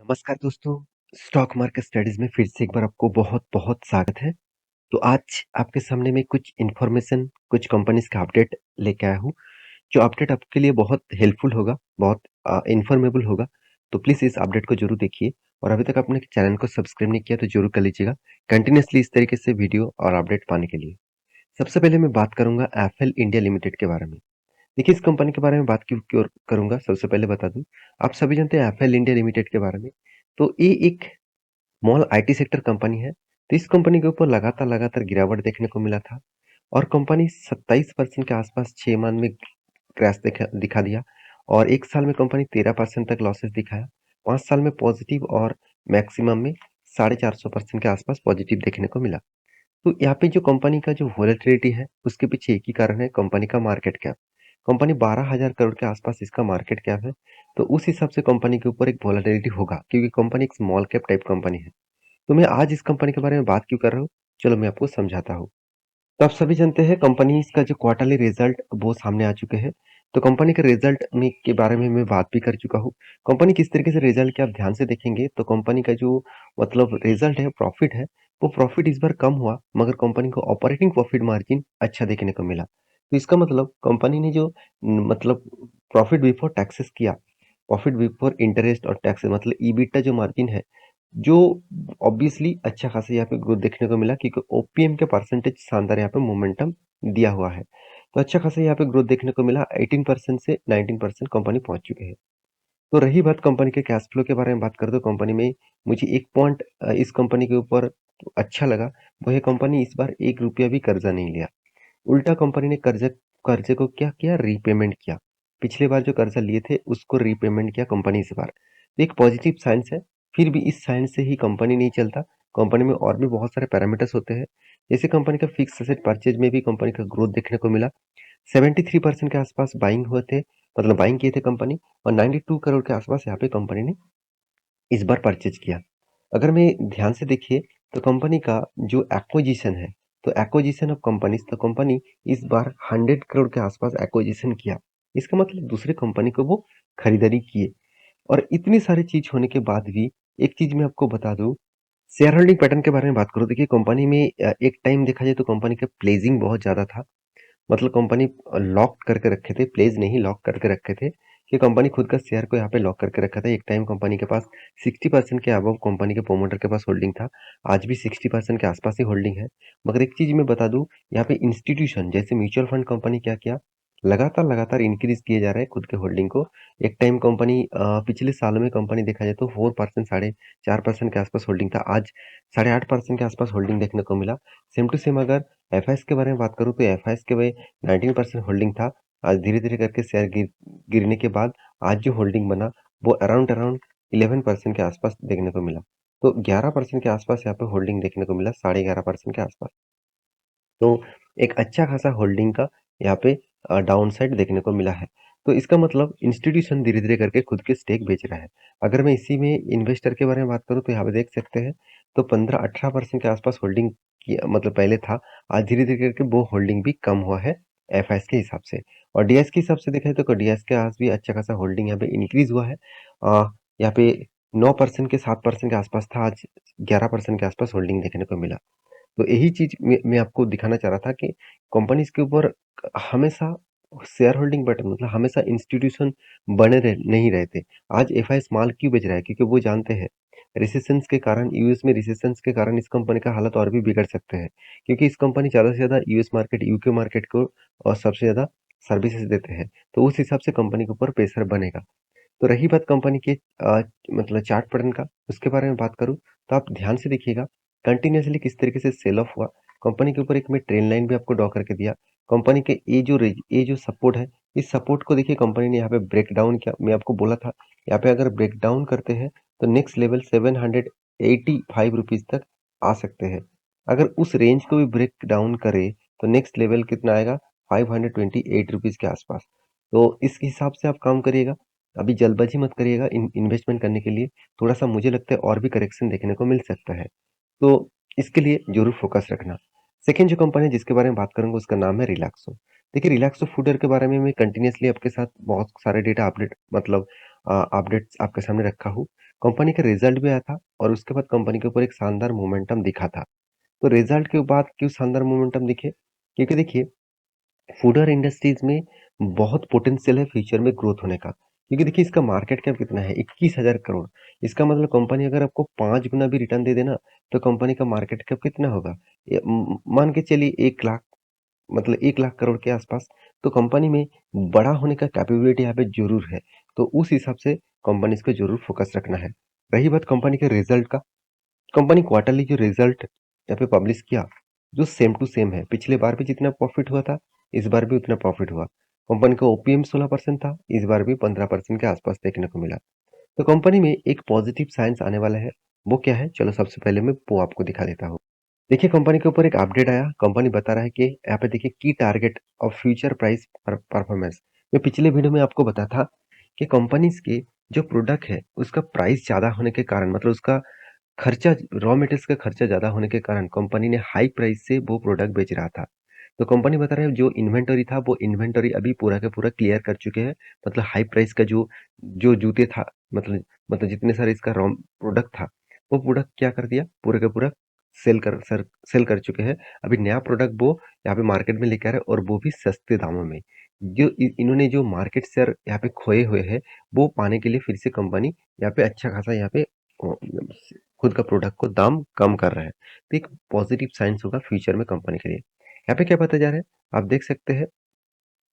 नमस्कार दोस्तों, stock market studies में फिर से एक बार आपको बहुत-बहुत स्वागत है। तो आज आपके सामने मैं कुछ इन्फॉर्मेशन, कुछ कंपनीज़ का अपडेट लेके आया हूँ, जो अपडेट आपके लिए बहुत हेल्पफुल होगा, बहुत इन्फॉर्मेबल होगा। तो प्लीज़ इस अपडेट को ज़रूर देखिए और अभी तक आपने चैनल को सब्सक्राइब नहीं किया तो ज़रूर कर लीजिएगा, कंटिन्यूअसली इस तरीके से वीडियो और अपडेट पाने के लिए। सबसे पहले मैं बात करूँगा एफएल इंडिया लिमिटेड के बारे में। देखिए, इस कंपनी के बारे में बात क्यों क्यों करूँगा, सबसे पहले बता दूँ, आप सभी जानते हैं एफएल इंडिया लिमिटेड के बारे में। तो ये एक स्मॉल आईटी सेक्टर कंपनी है। तो इस कंपनी के ऊपर लगातार गिरावट देखने को मिला था और कंपनी 27% के आसपास 6 मंथ में क्रैश दिखा दिया और 1 साल में कंपनी 13% तक लॉसेस दिखाया। 5 साल में पॉजिटिव और मैक्सिमम में 450% के आसपास पॉजिटिव देखने को मिला। तो यहाँ पे जो कंपनी का जो वोलेटिलिटी है, उसके पीछे एक ही कारण है, कंपनी का मार्केट कैप। कंपनी 12,000 करोड़ के आसपास इसका मार्केट कैप है, तो उस हिसाब से कंपनी के ऊपर एक वोलेटिलिटी होगा क्योंकि कंपनी एक स्मॉल कैप टाइप कंपनी है। तो मैं आज इस कंपनी के बारे में बात क्यों कर रहा हूँ? चलो मैं आपको समझाता हूँ। तो आप सभी जानते हैं कंपनीज़ का जो क्वार्टरली रिजल्ट वो सामने आ चुके हैं। तो कंपनी के रिजल्ट में के बारे में मैं बात भी कर चुका हूँ। कंपनी किस तरीके से रिजल्ट के आप ध्यान से देखेंगे तो कंपनी का जो मतलब रिजल्ट है, प्रॉफिट है, वो प्रॉफिट इस बार कम हुआ मगर कंपनी को ऑपरेटिंग प्रॉफिट मार्जिन अच्छा देखने को मिला। तो इसका मतलब कंपनी ने जो मतलब प्रॉफिट बिफोर टैक्सेस किया, प्रॉफिट बिफोर इंटरेस्ट और टैक्स मतलब ईबिटा जो मार्जिन है, जो ऑब्वियसली अच्छा खासा यहाँ पे ग्रोथ देखने को मिला क्योंकि ओपीएम के परसेंटेज शानदार यहाँ पे मोमेंटम दिया हुआ है। तो अच्छा खासा यहाँ पे ग्रोथ देखने को मिला, 18% से 19% कंपनी पहुंच चुके हैं। तो रही बात कंपनी के कैश फ्लो के बारे में बात करें तो कंपनी में मुझे एक पॉइंट इस कंपनी के ऊपर अच्छा लगा, वो है कंपनी इस बार 1 रुपया भी कर्जा नहीं लिया। उल्टा कंपनी ने कर्जे को क्या किया, रीपेमेंट किया। पिछली बार जो कर्जा लिए थे उसको रीपेमेंट किया कंपनी इस बार। तो एक पॉजिटिव साइंस है। फिर भी इस साइंस से ही कंपनी नहीं चलता। कंपनी में और भी बहुत सारे पैरामीटर्स होते हैं। जैसे कंपनी का फिक्स एसेट परचेज में भी कंपनी का ग्रोथ देखने को मिला। 73% के आसपास बाइंग हुए थे, मतलब बाइंग किए थे कंपनी, और 92 करोड़ के आसपास यहाँ पे कंपनी ने इस बार परचेज किया। अगर मैं ध्यान से देखिए तो कंपनी का जो एक्विजिशन है, तो एक्विजिशन ऑफ कंपनीज, तो कंपनी इस बार 100 करोड़ के आसपास एक्विजिशन किया। इसका मतलब दूसरे कंपनी को वो खरीदारी किए। और इतनी सारी चीज होने के बाद भी एक चीज मैं आपको बता दूं, शेयर होल्डिंग पैटर्न के बारे में बात करूं। देखिए कंपनी में एक टाइम देखा जाए तो कंपनी का प्लेजिंग बहुत ज्यादा था, मतलब कंपनी लॉक करके रखे थे, प्लेज नहीं लॉक करके रखे थे कि कंपनी खुद का शेयर को यहाँ पे लॉक करके रखा था। एक टाइम कंपनी के पास 60% के अबव कंपनी के प्रोमोटर के पास होल्डिंग था। आज भी 60% के आसपास ही होल्डिंग है। मगर एक चीज मैं बता दूं, यहाँ पे इंस्टीट्यूशन जैसे म्यूचुअल फंड कंपनी क्या किया, लगातार इंक्रीज किए जा रहे हैं खुद के होल्डिंग को। एक टाइम कंपनी पिछले सालों में कंपनी देखा जाए तो 4%, 4.5% के आसपास होल्डिंग था। आज 8.5% के आसपास होल्डिंग देखने को मिला। सेम टू सेम अगर एफआईएस के बारे में बात करूँ तो एफआईएस के भाई 19% होल्डिंग था। आज धीरे-धीरे करके शेयर गिरने के बाद आज जो होल्डिंग बना वो अराउंड अराउंड 11% के आसपास देखने को मिला। तो 11% के आसपास यहाँ पे होल्डिंग देखने को मिला, 11.5% के आसपास। तो एक अच्छा खासा होल्डिंग का यहाँ पे डाउनसाइड देखने को मिला है। तो इसका मतलब इंस्टीट्यूशन धीरे-धीरे करके खुद के स्टेक बेच रहा है। अगर मैं इसी में इन्वेस्टर के बारे में बात करूँ तो यहाँ पे देख सकते हैं, तो 15-18% के आसपास होल्डिंग की मतलब पहले था। आज धीरे-धीरे करके वो होल्डिंग भी कम हुआ है एफआईएस के हिसाब से। और डीएस के हिसाब से देखा जाए तो डीएस के आज भी अच्छा खासा होल्डिंग यहाँ पे इंक्रीज हुआ है। यहाँ पे 9% के 7% के आसपास था, आज 11% के आसपास होल्डिंग देखने को मिला। तो यही चीज मैं आपको दिखाना चाह रहा था कि कंपनीज के ऊपर हमेशा शेयर होल्डिंग पैटर्न, मतलब हमेशा इंस्टीट्यूशन बने नहीं रहते। आज एफआईएस माल क्यों बेच रहा है, क्योंकि वो जानते हैं रिसेशंस के कारण, यूएस में रिसेशंस के कारण इस कंपनी का हालत और भी बिगड़ सकते हैं, क्योंकि इस कंपनी ज्यादा से ज्यादा यूएस मार्केट, यूके मार्केट को और सबसे ज्यादा सर्विसेज देते हैं। तो उस हिसाब से कंपनी के ऊपर प्रेशर बनेगा। तो रही बात कंपनी के मतलब चार्ट पैटर्न का, उसके बारे में बात करूँ तो आप ध्यान से देखिएगा कंटिन्यूअसली किस तरीके से सेल ऑफ हुआ। कंपनी के ऊपर एक मैं ट्रेन लाइन भी आपको ड्रॉ करके दिया। कंपनी के ये जो सपोर्ट है, इस सपोर्ट को देखिए कंपनी ने यहाँ पे ब्रेक डाउन किया। मैं आपको बोला था यहाँ पे अगर ब्रेक डाउन करते हैं तो नेक्स्ट लेवल 785 रुपीज तक आ सकते हैं। अगर उस रेंज को भी ब्रेक डाउन करे तो नेक्स्ट लेवल कितना आएगा, 528 रुपीज के आसपास। तो इस हिसाब से आप काम करिएगा। अभी जल्दबाजी मत करिएगा इन्वेस्टमेंट करने के लिए। थोड़ा सा मुझे लगता है और भी करेक्शन देखने को मिल सकता है, तो इसके लिए जरूर फोकस रखना। सेकेंड जो कंपनी है जिसके बारे में बात करूंगा उसका नाम है रिलैक्सो। देखिए रिलैक्सो फूडवेयर के बारे में मैं कंटिन्यूअसली आपके साथ बहुत सारे डेटा अपडेट मतलब अपडेट्स आपके सामने रखा हूँ। कंपनी का रिजल्ट भी आया था और उसके बाद कंपनी के ऊपर एक शानदार मोमेंटम दिखा था। तो रिजल्ट के बाद क्यों शानदार मोमेंटम दिखे? क्योंकि देखिए फूड इंडस्ट्रीज में बहुत पोटेंशियल है फ्यूचर में ग्रोथ होने का, क्योंकि देखिए इसका मार्केट कैप कितना है, 21,000 करोड़। इसका मतलब कंपनी अगर आपको 5 गुना भी रिटर्न दे देना तो कंपनी का मार्केट कैप कितना होगा? मान के चलिए 1 लाख, मतलब 1 लाख करोड़ के आसपास। तो कंपनी में बड़ा होने का कैपेबिलिटी यहाँ पे जरूर है। तो उस हिसाब से कंपनीज को जरूर फोकस रखना है। रही बात कंपनी के रिजल्ट का, कंपनी क्वार्टरली जो रिजल्ट यहाँ पे पब्लिश किया, जो सेम टू सेम है। पिछले बार भी जितना प्रॉफिट हुआ था, इस बार भी उतना प्रॉफिट हुआ। कंपनी का ओपीएम 16% था, इस बार भी 15% के आसपास देखने को मिला। तो कंपनी में एक पॉजिटिव साइंस आने वाला है। वो क्या है, चलो सबसे पहले मैं वो आपको दिखा देता हूँ। देखिए कंपनी के ऊपर एक अपडेट आया। कंपनी बता रहा है कि यहाँ पे देखिए की target of future price performance. मैं पिछले वीडियो में आपको बताया था कि कंपनीज के जो प्रोडक्ट है उसका प्राइस ज्यादा होने के कारण, मतलब उसका खर्चा, रॉ मटेरियल्स का खर्चा ज़्यादा होने के कारण कंपनी ने हाई प्राइस से वो प्रोडक्ट बेच रहा था। तो कंपनी बता रहा है जो इन्वेंटरी था वो इन्वेंटरी अभी पूरा का पूरा क्लियर कर चुके हैं। मतलब हाई प्राइस का जो जो जूते था, मतलब जितने सारे इसका रॉ प्रोडक्ट था, वो प्रोडक्ट क्या कर दिया, पूरा का पूरा सेल कर चुके हैं। अभी नया प्रोडक्ट वो यहाँ पे मार्केट में लेकर आ रहे हैं, और वो भी सस्ते दामों में। जो इन्होंने जो मार्केट शेयर यहाँ पे खोए हुए हैं, वो पाने के लिए फिर से कंपनी यहाँ पे अच्छा खासा यहाँ पे खुद का प्रोडक्ट को दाम कम कर रहा है। तो एक पॉजिटिव साइंस होगा फ्यूचर में कंपनी के लिए। यहाँ पे क्या बताया जा रहा है, आप देख सकते हैं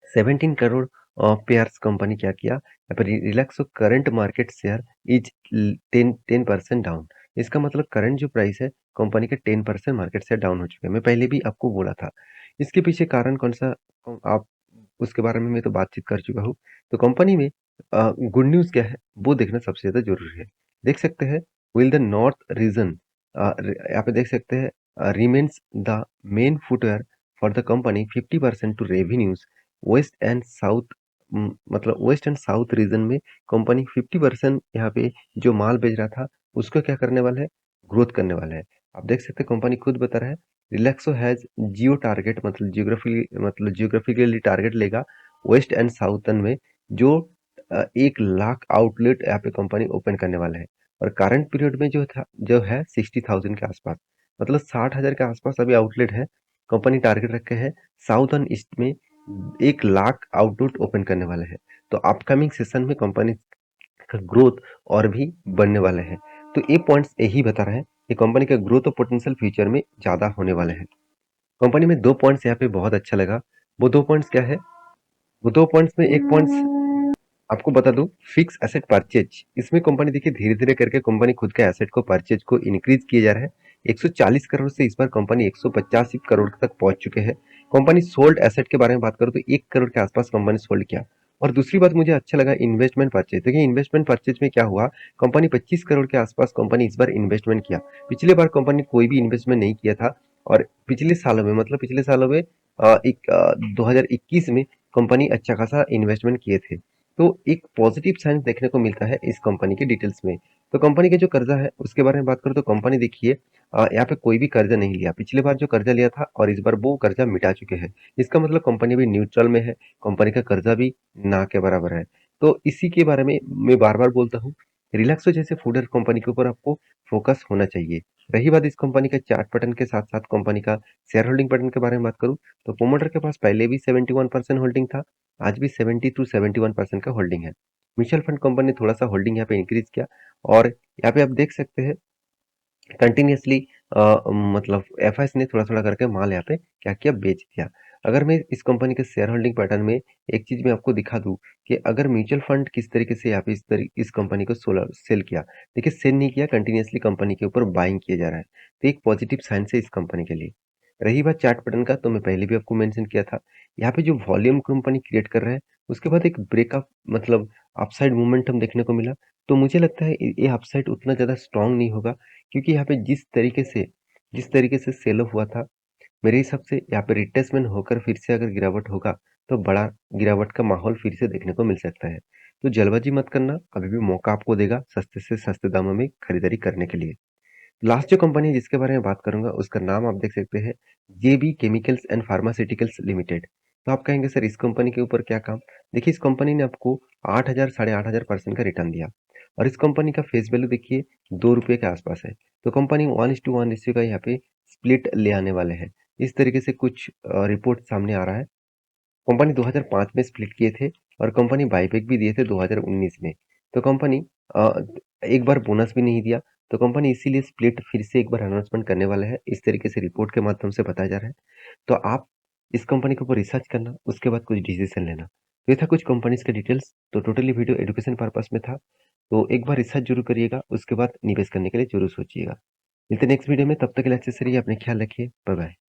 17 करोड़ पेयर्स कंपनी क्या किया, यहाँ पे Relaxo current market share is 10% down. इसका मतलब करंट जो प्राइस है कंपनी के 10% मार्केट शेयर डाउन हो चुके हैं। मैं पहले भी आपको बोला था। इसके पीछे कारण कौन सा, आप उसके बारे में मैं तो बातचीत कर चुका हूँ। तो कंपनी में गुड न्यूज़ क्या है वो देखना सबसे ज़्यादा जरूरी है। देख सकते हैं विल द नॉर्थ रीजन, यहाँ पे देख सकते हैं remains the main footwear for the company 50% to revenues. West end south, मतलब वेस्ट एंड साउथ रीजन में कंपनी 50% यहाँ पे जो माल बेच रहा था उसको क्या करने वाला है, ग्रोथ करने वाला है। आप देख सकते हैं कंपनी खुद बता रहा है रिलैक्सो हैज जियो टारगेट, मतलब जियोग्राफिकली टारगेट लेगा वेस्ट एंड साउथर्न में, जो 1 लाख आउटलेट यहाँ पे कंपनी ओपन करने वाला है। और करंट पीरियड में जो है 60,000 के आसपास, मतलब 60,000 के आसपास अभी आउटलेट है। कंपनी टारगेट रखे है साउथर्न ईस्ट में 1 लाख आउटलेट ओपन करने वाला है। तो अपकमिंग सेशन में कंपनी का ग्रोथ और भी बढ़ने वाला है। तो ये पॉइंट्स यही बता रहा है कि कंपनी का ग्रोथ और पोटेंशियल फ्यूचर में ज्यादा होने वाले हैं। कंपनी में दो पॉइंट्स यहाँ पे बहुत अच्छा लगा। वो दो पॉइंट्स क्या है, वो दो पॉइंट्स में एक पॉइंट्स आपको बता दूं, फिक्स एसेट परचेज। इसमें कंपनी देखिए धीरे धीरे करके कंपनी खुद के एसेट को परचेज को इंक्रीज किए जा रहा है। 140 करोड़ से इस बार कंपनी 150 करोड़ तक पहुंच चुके हैं। कंपनी सोल्ड एसेट के बारे में बात करूं तो 1 करोड़ के आसपास कंपनी सोल्ड किया। और दूसरी बात मुझे अच्छा लगा इन्वेस्टमेंट परचेज। देखिए इन्वेस्टमेंट परचेज में क्या हुआ, कंपनी 25 करोड़ के आसपास कंपनी इस बार इन्वेस्टमेंट किया। पिछले बार कंपनी कोई भी इन्वेस्टमेंट नहीं किया था। और पिछले सालों में, मतलब पिछले सालों में 2021 में कंपनी अच्छा खासा इन्वेस्टमेंट किए थे। तो एक पॉजिटिव साइंस देखने को मिलता है इस कंपनी के डिटेल्स में। तो कंपनी के जो कर्जा है उसके बारे में बात करूँ तो कंपनी देखिए यहाँ पे कोई भी कर्जा नहीं लिया। पिछले बार जो कर्जा लिया था और इस बार वो कर्जा मिटा चुके हैं। इसका मतलब कंपनी भी न्यूट्रल में है, कंपनी का कर्जा भी ना के बराबर है। तो इसी के बारे में मैं बार बार बोलता हूँ, रिलैक्सो जैसे फूडर कंपनी के ऊपर आपको फोकस होना चाहिए। रही बात इस कंपनी का चार्ट पैटर्न के साथ साथ कंपनी का शेयर होल्डिंग पैटर्न के बारे में बात करूँ तो प्रोमोटर के पास पहले भी 71% होल्डिंग था, आज भी 70 to 71% का होल्डिंग है। म्यूचुअल फंड कंपनी ने थोड़ा सा होल्डिंग यहाँ पे इंक्रीज किया। और यहाँ पे आप देख सकते हैं कंटिन्यूअसली, मतलब एफआईएस ने थोड़ा थोड़ा करके माल यहाँ पे क्या किया, बेच दिया। अगर मैं इस कंपनी के शेयर होल्डिंग पैटर्न में एक चीज मैं आपको दिखा दूं कि अगर म्यूचुअल फंड किस तरीके से यहाँ पे इस कंपनी को सोलर सेल किया, देखिए सेल नहीं किया, कंटिन्यूअसली कंपनी के ऊपर बाइंग किया जा रहा है। तो एक पॉजिटिव साइन है इस कंपनी के लिए। रही बात चार्ट पैटर्न का, तो मैं पहले भी आपको मेंशन किया था, यहाँ पे जो वॉल्यूम कंपनी क्रिएट कर रहा है उसके बाद एक ब्रेकअप, मतलब अपसाइड मूवमेंट हम देखने को मिला। तो मुझे लगता है ये अपसाइड उतना ज्यादा स्ट्रांग नहीं होगा, क्योंकि यहाँ पे जिस तरीके से सेल ऑफ हुआ था, मेरे हिसाब से यहाँ पे रिट्रेसमेंट होकर फिर से अगर गिरावट होगा तो बड़ा गिरावट का माहौल फिर से देखने को मिल सकता है। तो जल्दबाजी मत करना, अभी भी मौका आपको देगा सस्ते से सस्ते दामों में खरीदारी करने के लिए। लास्ट जो कंपनी जिसके बारे में बात करूंगा उसका नाम आप देख सकते हैं, जेबी केमिकल्स एंड फार्मास्यूटिकल्स लिमिटेड। तो आप कहेंगे सर इस कंपनी के ऊपर क्या काम? देखिए इस कंपनी ने आपको 8,000 साढ़े 8,000% का रिटर्न दिया और इस कंपनी का फेस वैल्यू देखिए ₹2 के आसपास है। तो कंपनी 1:1 रेशियो का यहाँ पे स्प्लिट ले आने वाले हैं। इस तरीके से कुछ रिपोर्ट सामने आ रहा है। कंपनी 2005 में स्प्लिट किए थे और कंपनी बायबैक भी दिए थे 2019 में। तो कंपनी अ, एक बार बोनस भी नहीं दिया, तो कंपनी इसीलिए स्प्लिट फिर से एक बार अनाउंसमेंट करने वाला है। इस तरीके से रिपोर्ट के माध्यम से बताया जा रहा है। तो आप इस कंपनी के ऊपर रिसर्च करना, उसके बाद कुछ डिसीजन लेना। तो ये था कुछ कंपनीज़ का डिटेल्स, तो टोटली वीडियो एजुकेशन पर्पस में था। तो एक बार रिसर्च ज़रूर करिएगा, उसके बाद निवेश करने के लिए ज़रूर सोचिएगा। मिलते हैं नेक्स्ट वीडियो में, तब तक के लिए अच्छे से रहिए, अपना ख्याल रखिए। Bye bye.